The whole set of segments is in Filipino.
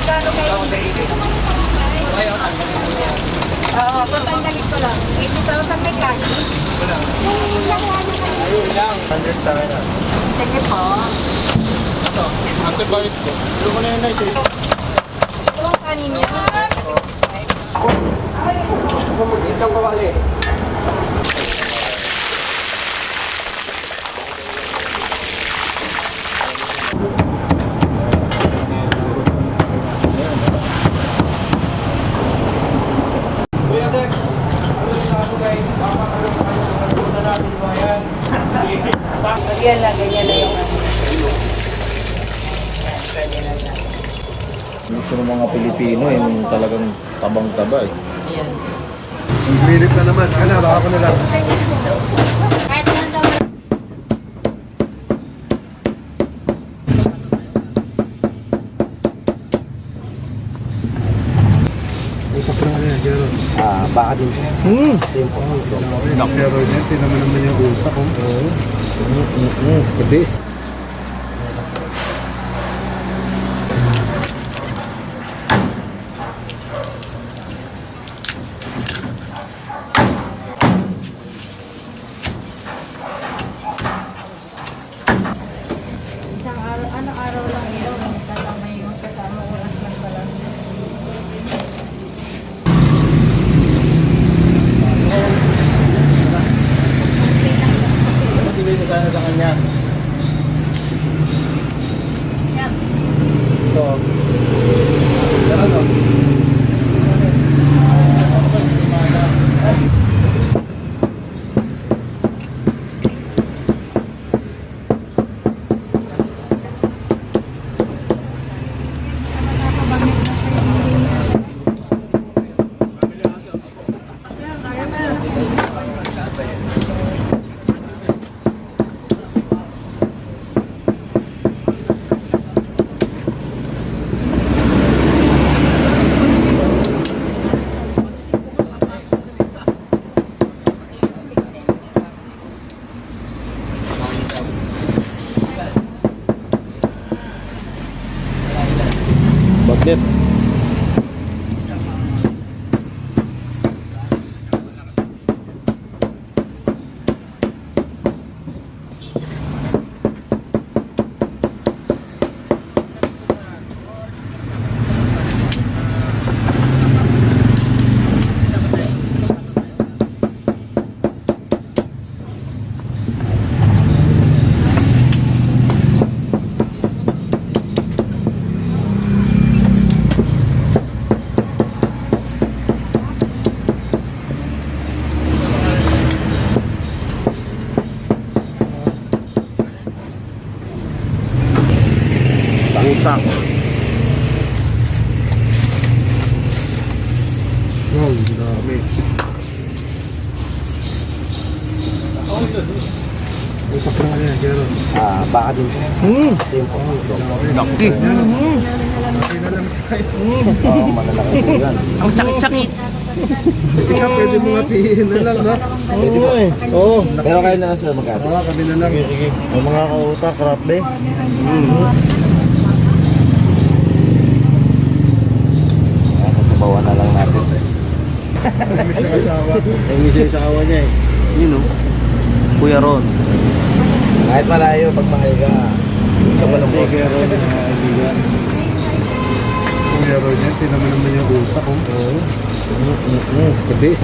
Magkano kayo? Oo, patanggalin ko lang. 80,000 may kani. Wala. Ayun lang. 100 sa akin. Sige po. Ito, antibiotic ko. Ano ko na yun guys eh. Ito ang kanin niya. Ako mag-itang kawali. Kuya Dex, ano yung sabi guys? Baka ano na natin yung mga yan. Ganyan lang yung Gusto ng mga Pilipino yung talagang tabang-taba eh. Ayan. Minute na naman. Ano, baka ko na lang. Kahit lang daw. May kapra ka na yan, Jero. Baka din. Jero, yan. Tinaman naman yung utak ko. The best. Isang araw, araw lang yun. Kasama yung kasama oras lang pala. Bibigay ko sana sa kanya. Yan. Ito. Ano? Bakit? Utang. Wow, dami. May kapra ka na yan, Jero. Baka din. Laki. Hindi na lang tayo. Oo, malalaki po yan. Ang sakit-sakit. Isa pwede mo hatiin na lang, no? Pwede po eh. Oo. Pero kayo na lang sir magkano. Oo, kami na lang. Ang mga kautak, raple. Sabawan na lang natin. Kami siya kasawa. Yung isa yung asawa niya eh. Yun o. Kuya Ron. Kahit malayo, pag mahiga. Ito pa lang po. Kuya Ron, kaibigan. Kuya Ron yan. Tinaman naman yung utak ko. The best.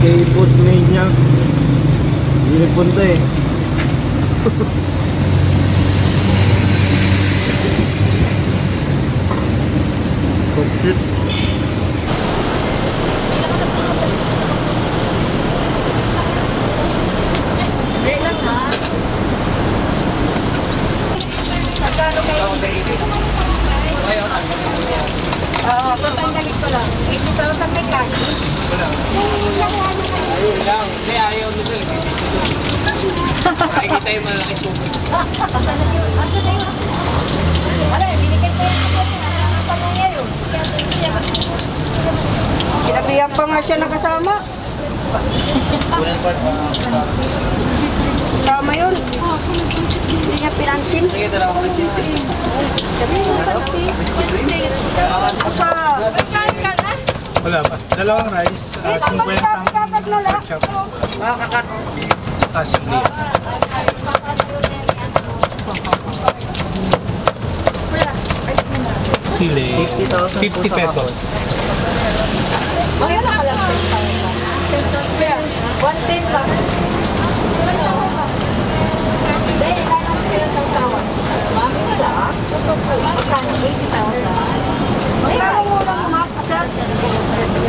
K-food made niya. Hindi punta eh. Complete. Wait lang ha. Magkano kayo? Oo, patanggalin ko lang. 80,000 may kani. Wala. Ayun lang. Hindi, ayaw nito eh. Nakikita yung malaki suko. Wala, binigay ko yung apa mo ngayon. Sinabihan pa nga siya nakasama. Kulang pa. Kasama yun. Hindi niya pinansin. Sige, dala ko ng chicken. Sabi mo pansin. Asa? Kain ka na? Wala pa. Dalawang rice, Dito, 50 magkakit kakad na lang. Makakakat. Asli. Sili. 50 pesos. Kaya na ka lang. Kaya, 110 ba? Dahil kailangan mo sila ng tawad. Mami na lang. Magkano? 80,000. Magkano mo lang makasal?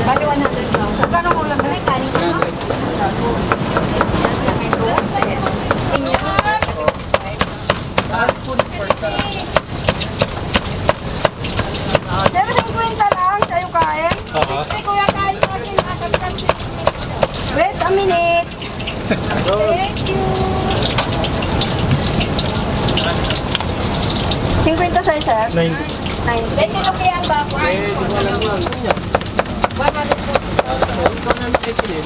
Bali 100,000. Magkano mo lang? Kanin ka na? Pero 50 lang, sa'yo kain? Oo. Hindi, kuya, kain natin. Wait a minute. Thank you. 50 sa'yo, sir? 90. 90. Pwede na kaya ba? Eh, di mo alam lang. 100 po. Ito na nakikili.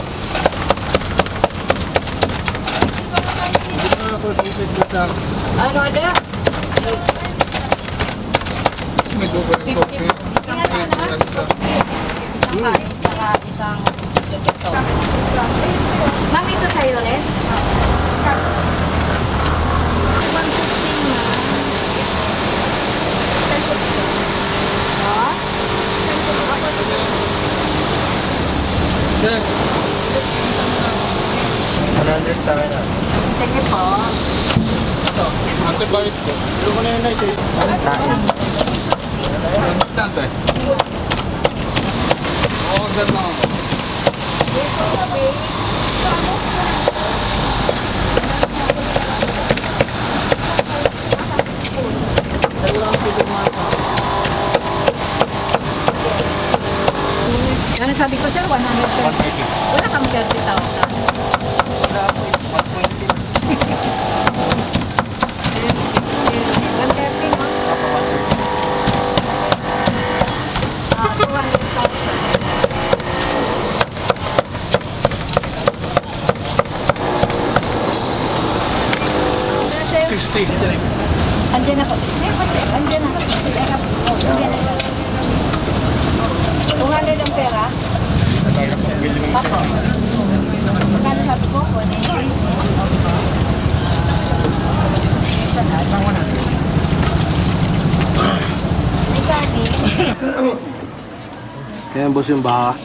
Ako, sipit mo sa Ano, ada? May double coffee. Isang kain, saka isang ito. Ma'am, ito sa'yo rin? Ha? 100 sa akin. Sige po. Ito, antibiotic ko. Pero ko na yun rice eh. Instant eh. Order na ako. Ano sabi ko sir? 130. Wala kang 30,000. Andiyan ako. Andiyan ako. Andiyan ako. 200 ang pera? Ako. Magkano sabi ko? 180. May kanin. Yan, boss yung baka.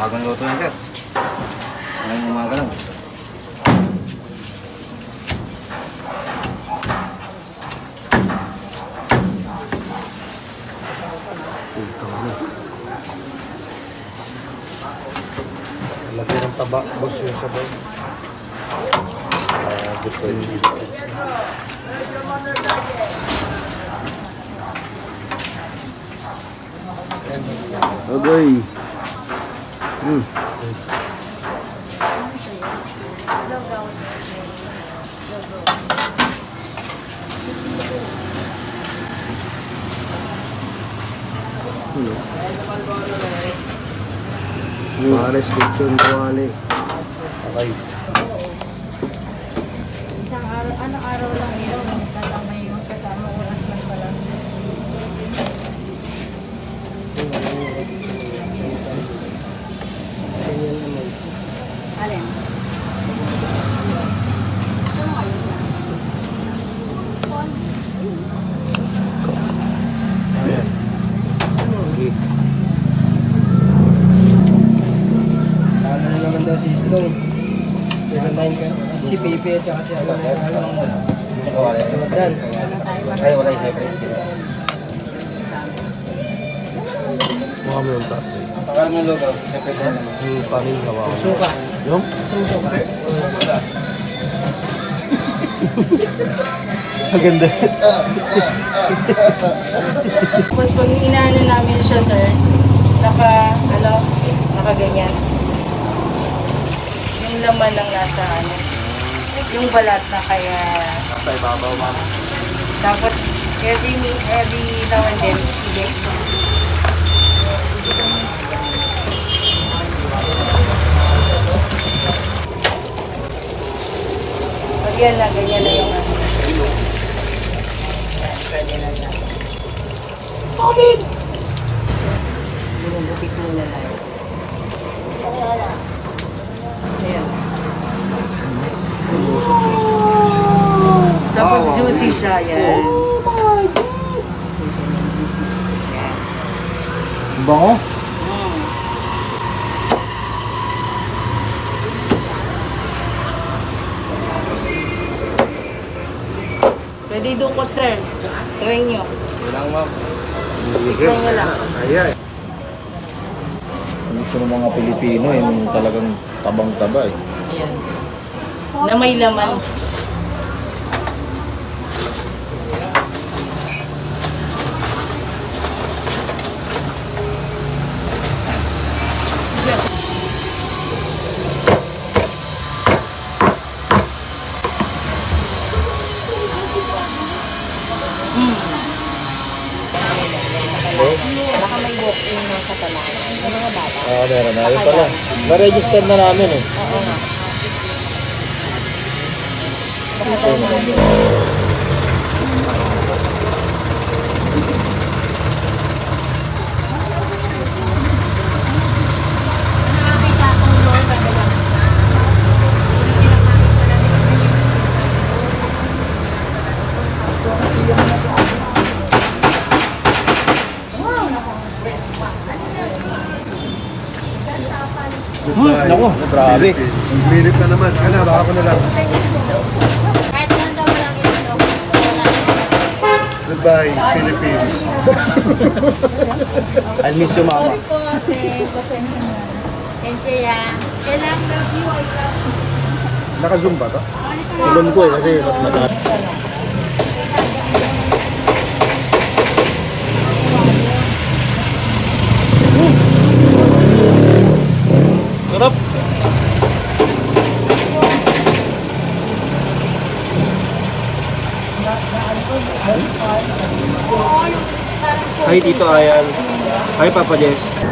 Bagong luto yan, sir. Ngayong umaga lang. Laki ng taba, boss yung sabaw. Gusto yun. Agoy. Mga restriction kawali. Okay. Isang araw, araw lang yun. Kasama yun. Kasama oras lang pala. Alin? Ayan. Okay. Ano na naman daw si Slong. Si Pepe at saka si Dan. Ay, wala yung siyempre. Mukha mo yung top. Pakalam ng logo. Siyempre din naman. Yung panin gawa ko. Suka. Yung? Suka. Ang ganda. Tapos pag inaano namin siya, sir, nakaganyan. Yung laman lang nasa ano, yung balat na kaya... Sa ibabaw, mama. Tapos, every now and then, sige. Pag yan lang, ganyan na yung ano. Pwede na yan. Binubukit muna lang. Ayan. Tapos juicy siya, yan. Bango? Pwede dukot, sir. Try nyo. Walang ma'am. Tikman nyo lang. Ayan. Ang gusto ng mga Pilipino, yung talagang tabang-taba eh. Ayan. Na may laman. Baka may walk-in na sa talaga. Yung mga bata. Meron na. Ayun pala. Na-register na namin eh. Oo nga. Goodbye. Naku, grabe. Minute na naman. Ano, baka ko na lang. Goodbye, Philippines. I'll miss you, mama. Sorry po, ate. Pasensya na. Thank you, ya. Kailangan love you, I love you. Naka-zoom ba to? Tulon ko eh, kasi madami. Sarap. Hi Tito Ayan. Hi Papa Jess.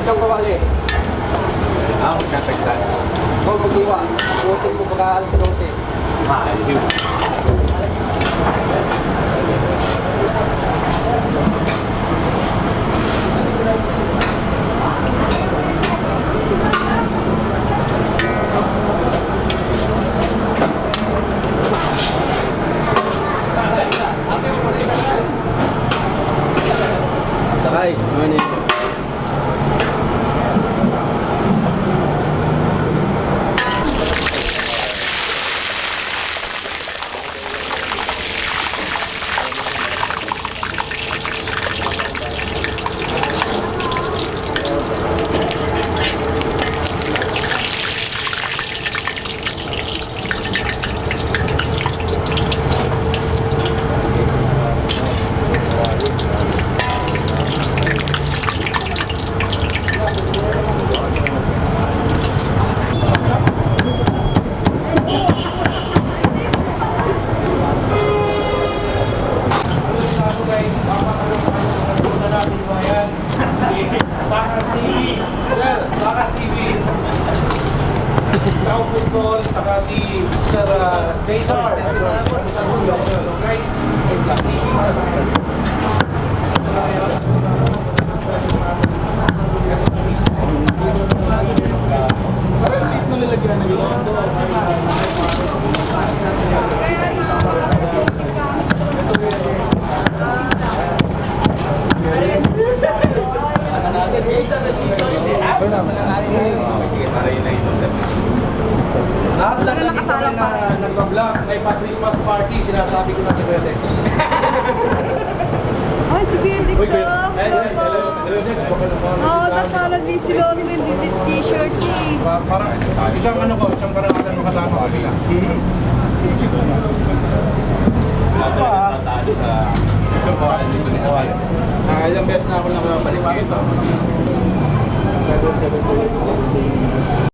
Isang kawali. Perfect. Kung mag-iwa, butin mo pagkaan sa lote. Sakay. Ano yun? natin bayan. Si Sakas TV. Sir, Sakas TV. Ikaw Football, saka si Sir Cesar. So guys, parang dito nalagyan na yun. Lahat lang na dito na nagpa-vlog, may pa-Christmas party, sinasabi ko na si Bedex. Ay, si Felix Uy, na. hello, Dex, baka naman. Oo, tapos nag-miss si Lolo ng t-shirt niya eh. Parang isang ano ko, isang karangalan makasama ko sila. Ilang beses na ako nakabalik dito.